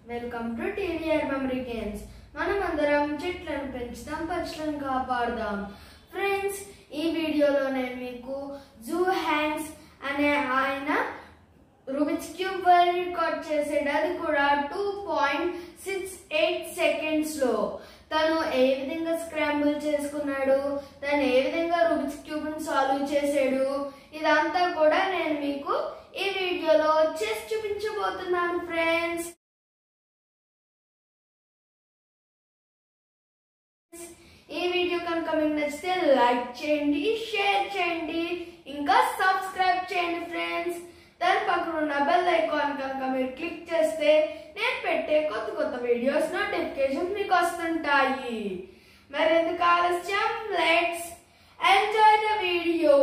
Welcome to TVR memory games. మనం అందరం చెట్లను పెంచుదాం, పక్షులను కాపాడుదాం. ఫ్రెండ్స్, ఈ వీడియోలో నేను మీకు జూ హ్యాంగ్స్ అనే ఆయన రూబిక్స్ క్యూబ్ వరల్డ్ రికార్డ్ చేసాడు. అది కూడా 2.68 సెకండ్స్ లో. తను ఏ విధంగా స్క్రాంబుల్ చేసుకున్నాడు, తను ఏ విధంగా రూబిక్స్ క్యూబ్ ని సాల్వ్ చేసాడు, ఇదంతా కూడా నేను మీకు ఈ వీడియోలో చేసి చూపించబోతున్నాను ఫ్రెండ్స్. ఈ వీడియో కనుక మీకు నచ్చితే లైక్ చేయండి, షేర్ చేయండి, ఇంకా సబ్స్క్రైబ్ చేయండి ఫ్రెండ్స్. దాని పక్కన ఉన్న బెల్ ఐకాన్ కనుక మీరు క్లిక్ చేస్తే నేను పెట్టే కొత్త కొత్త వీడియోస్ నోటిఫికేషన్ మీకు వస్తుంటాయి. మరి ఎందుకు ఆలస్యం, let's enjoy the video.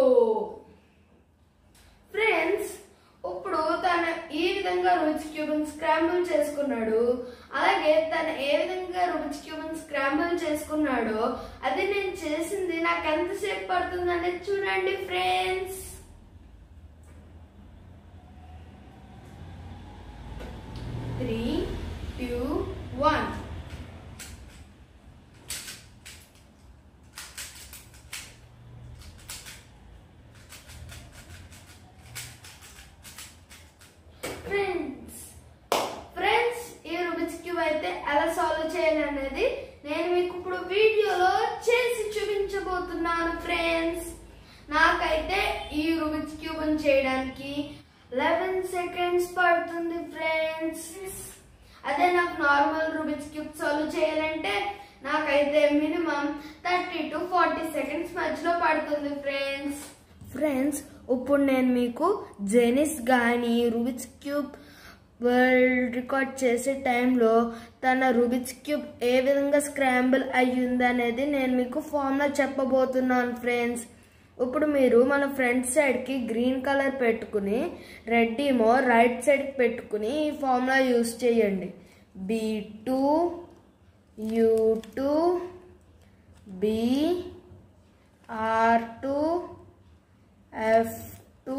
Friends, ఇప్పుడు తను ఈ విధంగా రూబిక్స్ క్యూబ్ స్క్రాంబుల్ చేసుకున్నాడు. అలాగే తను ఏ విధంగా రూబిక్స్ క్యూబ్ స్క్రాంబుల్ చేసుకున్నాడో అది నేను చేసింది నాకు ఎంతసేపు పడుతుంది అనేది చూడండి ఫ్రెండ్స్. 3, 2, 1. ఫ్రెండ్స్, ఈ రూబిక్స్ క్యూబ్ అయితే ఎలా సాల్వ్ చేయాలనేది నేను మీకు ఇప్పుడు వీడియోలో చేసి చూపించబోతున్నాను ఫ్రెండ్స్. నాకైతే ఈ రూబిక్స్ క్యూబ్ చేయడానికి 11 సెకండ్స్ పడుతుంది ఫ్రెండ్స్. అదే నాకు నార్మల్ రూబిక్స్ క్యూబ్ సాల్వ్ చేయాలంటే నాకైతే మినిమం 30 to 40 సెకండ్స్ మధ్యలో పడుతుంది ఫ్రెండ్స్. ఇప్పుడు నేను మీకు జెనిస్ గాని రూబిక్స్ క్యూబ్ వరల్డ్ రికార్డ్ చేసే టైంలో తన రూబిక్స్ క్యూబ్ ఏ విధంగా స్క్రాంబుల్ అయ్యింది అనేది నేను మీకు ఫార్ములా చెప్పబోతున్నాను ఫ్రెండ్స్. ఇప్పుడు మీరు మన ఫ్రంట్ సైడ్కి గ్రీన్ కలర్ పెట్టుకుని రెడ్ ఏమో రైట్ సైడ్కి పెట్టుకుని ఈ ఫార్ములా యూజ్ చేయండి. B2 U2 B R2 F2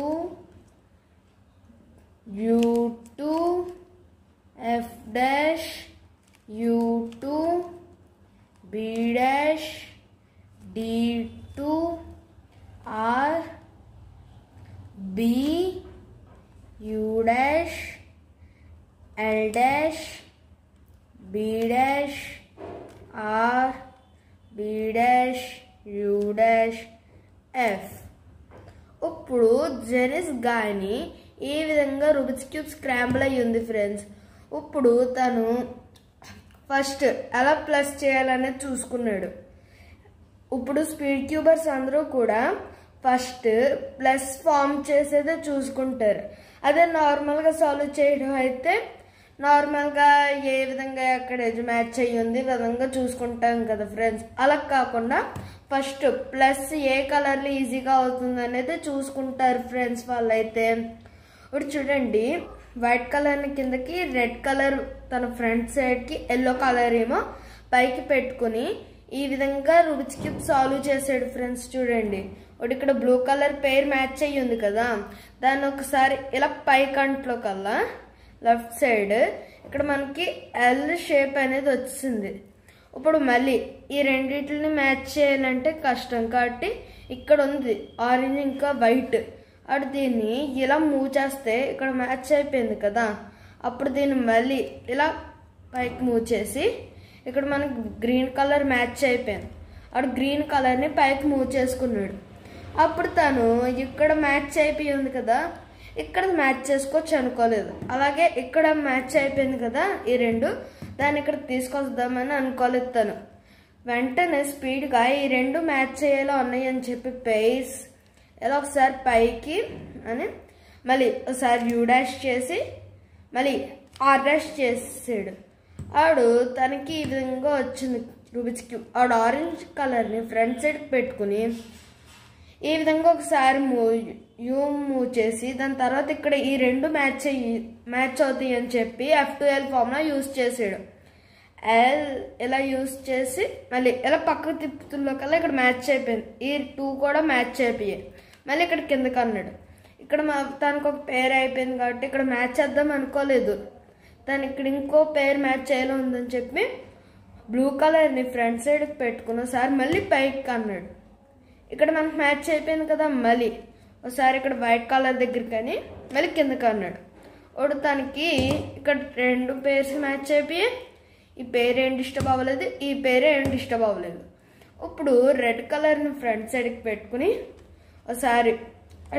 U2 F dash U2 B dash D2 R B U dash L dash B dash R B dash U dash F. ఇప్పుడు జెనిస్ గాని ఈ విధంగా రూబిక్స్ క్యూబ్ స్క్రాంబుల్ అయ్యి ఉంది friends. ఇప్పుడు తను first ఎలా plus చేయాలనేది చూసుకున్నాడు. ఇప్పుడు స్పీడ్ క్యూబర్స్ అందరూ కూడా ఫస్ట్ ప్లస్ ఫామ్ చేసేదే చూసుకుంటారు. అదే నార్మల్గా సాల్వ్ చేయడం అయితే నార్మల్గా ఏ విధంగా ఎక్కడ ఎజ్ మ్యాచ్ అయ్యి ఉంది విధంగా చూసుకుంటాం కదా ఫ్రెండ్స్. అలా కాకుండా ఫస్ట్ ప్లస్ ఏ కలర్లో ఈజీగా అవుతుంది అనేది చూసుకుంటారు ఫ్రెండ్స్ వాళ్ళైతే. ఇప్పుడు చూడండి, వైట్ కలర్ని కిందకి, రెడ్ కలర్ తన ఫ్రంట్ సైడ్కి, ఎల్లో కలర్ ఏమో పైకి పెట్టుకుని ఈ విధంగా రూబిక్స్ క్యూబ్ సాల్వ్ చేసాడు ఫ్రెండ్స్. చూడండి, ఒకటి ఇక్కడ బ్లూ కలర్ పేర్ మ్యాచ్ అయ్యి ఉంది కదా, దాన్ని ఒకసారి ఇలా పై కంట్లో కల్లా లెఫ్ట్ సైడ్ ఇక్కడ మనకి ఎల్ షేప్ అనేది వచ్చింది. ఇప్పుడు మళ్ళీ ఈ రెండింటిని మ్యాచ్ చేయాలంటే కష్టం కాబట్టి ఇక్కడ ఉంది ఆరెంజ్ ఇంకా వైట్. అటు దీన్ని ఇలా మూవ్ చేస్తే ఇక్కడ మ్యాచ్ అయిపోయింది కదా, అప్పుడు దీన్ని మళ్ళీ ఇలా పైకి మూవ్ చేసి ఇక్కడ మనకి గ్రీన్ కలర్ మ్యాచ్ అయిపోయింది. అప్పుడు గ్రీన్ కలర్ని పైకి మూవ్ చేసుకున్నాడు. అప్పుడు తను ఇక్కడ మ్యాచ్ అయిపోయి ఉంది కదా, ఇక్కడ మ్యాచ్ చేసుకోవచ్చు అనుకోలేదు. అలాగే ఇక్కడ మ్యాచ్ అయిపోయింది కదా ఈ రెండు, దాన్ని ఇక్కడ తీసుకొద్దామని అనుకోలేదు తను. వెంటనే స్పీడ్గా ఈ రెండు మ్యాచ్ అయ్యేలా ఉన్నాయి అని చెప్పి పేస్ ఇలా ఒకసారి పైకి అని మళ్ళీ ఒకసారి యూ డాష్ చేసి మళ్ళీ ఆర్ డాష్ చేసాడు. ఆడు తనకి ఈ విధంగా వచ్చింది రూబిక్స్ క్యూబ్. ఆడు ఆరెంజ్ కలర్ని ఫ్రంట్ సైడ్కి పెట్టుకుని ఈ విధంగా ఒకసారి మూవ్ చేసి దాని తర్వాత ఇక్కడ ఈ రెండు మ్యాచ్ అవుతాయి అని చెప్పి F2L ఫార్ములా యూజ్ చేసాడు. ఎల్ ఇలా యూజ్ చేసి మళ్ళీ ఇలా పక్కకు తిప్పుతుల్లో కల్లా ఇక్కడ మ్యాచ్ అయిపోయింది. ఈ 2 కూడా మ్యాచ్ అయిపోయాయి. మళ్ళీ ఇక్కడ కిందకి అన్నాడు. ఇక్కడ తనకు ఒక పేరు అయిపోయింది కాబట్టి ఇక్కడ మ్యాచ్ చేద్దాం అనుకోలేదు. దాని ఇక్కడ ఇంకో పేరు మ్యాచ్ చేయాలో ఉందని చెప్పి బ్లూ కలర్ని ఫ్రంట్ సైడ్కి పెట్టుకుని ఒకసారి మళ్ళీ పైకి అన్నాడు. ఇక్కడ మనకు మ్యాచ్ అయిపోయింది కదా, మళ్ళీ ఒకసారి ఇక్కడ వైట్ కలర్ దగ్గర కానీ మళ్ళీ కిందకి అన్నాడు. వాడు తనకి ఇక్కడ 2 పేర్స్ మ్యాచ్ అయిపోయి ఈ పేరు ఏం డిస్టర్బ్ అవ్వలేదు, ఈ పేరు ఏం డిస్టర్బ్ అవ్వలేదు. ఇప్పుడు రెడ్ కలర్ని ఫ్రంట్ సైడ్కి పెట్టుకుని ఒకసారి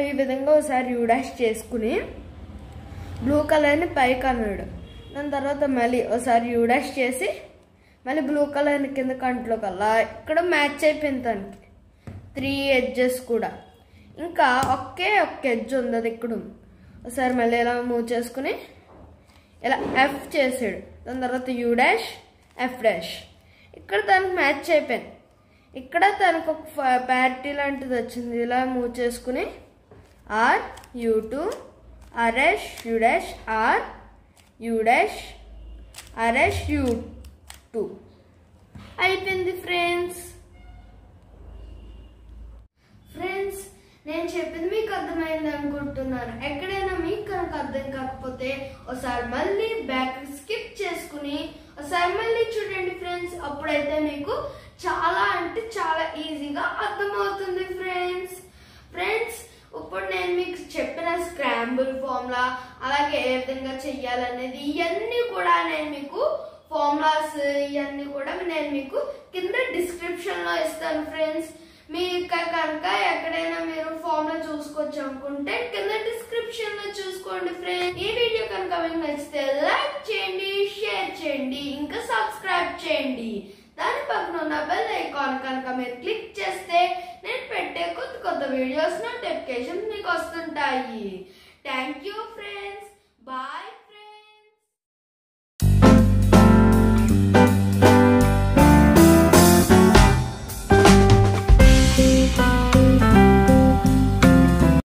ఈ విధంగా ఒకసారి యూ డాష్ చేసుకుని బ్లూ కలర్ని పైకి అన్నాడు. దాని తర్వాత మళ్ళీ ఒకసారి యూ డాష్ చేసి మళ్ళీ బ్లూ కలర్ని కింద కంట్లో కల్లా ఇక్కడ మ్యాచ్ అయిపోయింది తనకి 3 ఎడ్జెస్ కూడా. ఇంకా ఒక్క ఎడ్జ్ ఉంది, అది ఇక్కడ ఉంది. ఒకసారి మళ్ళీ ఇలా మూవ్ చేసుకుని ఇలా ఎఫ్ చేసాడు. దాని తర్వాత యూ డాష్ ఎఫ్ డాష్ ఇక్కడ తనకు మ్యాచ్ అయిపోయింది. ఇక్కడ తనకు ఒక ప్యారిటీ లాంటిది వచ్చింది. ఇలా మూవ్ చేసుకుని R U two R dash U dash R U dash R dash U two అయిపోయింది ఫ్రెండ్స్. నేను చెప్పింది మీకు అర్థమైంది అనుకుంటున్నాను. ఎక్కడైనా మీకు కనుక అర్థం కాకపోతే ఒకసారి మళ్ళీ బ్యాక్ స్కిప్ చేసుకుని ఒకసారి మళ్ళీ చూడండి ఫ్రెండ్స్. అప్పుడైతే మీకు చాలా అంటే చాలా ఈజీగా అర్థమవుతుంది ఫ్రెండ్స్. ఇప్పుడు నేను మీకు చెప్పిన స్క్రాంబుల్ ఫార్ములా అలాగే ఏ విధంగా చెయ్యాలనేది ఇవన్నీ కూడా నేను మీకు ఫార్ములాస్ ఇవన్నీ కూడా నేను మీకు కింద డిస్క్రిప్షన్ లో ఇస్తాను ఫ్రెండ్స్. మీకు కనుక ఎక్కడైనా మీరు ఫార్ములా చూసుకోవచ్చు అనుకుంటే కింద డిస్క్రిప్షన్ లో చూసుకోండి ఫ్రెండ్స్. ఈ వీడియో కనుక మీకు నచ్చితే లైక్ చేయండి, షేర్ చేయండి, ఇంకా సబ్స్క్రైబ్ చేయండి. దాని పక్కన ఉన్న బెల్ ఐకాన్ కనుక మీరు క్లిక్ చేస్తే నేను పెట్టే కొత్త వీడియోస్ నోటిఫికేషన్ మీకు వస్తుంటాయి. Thank you friends, bye.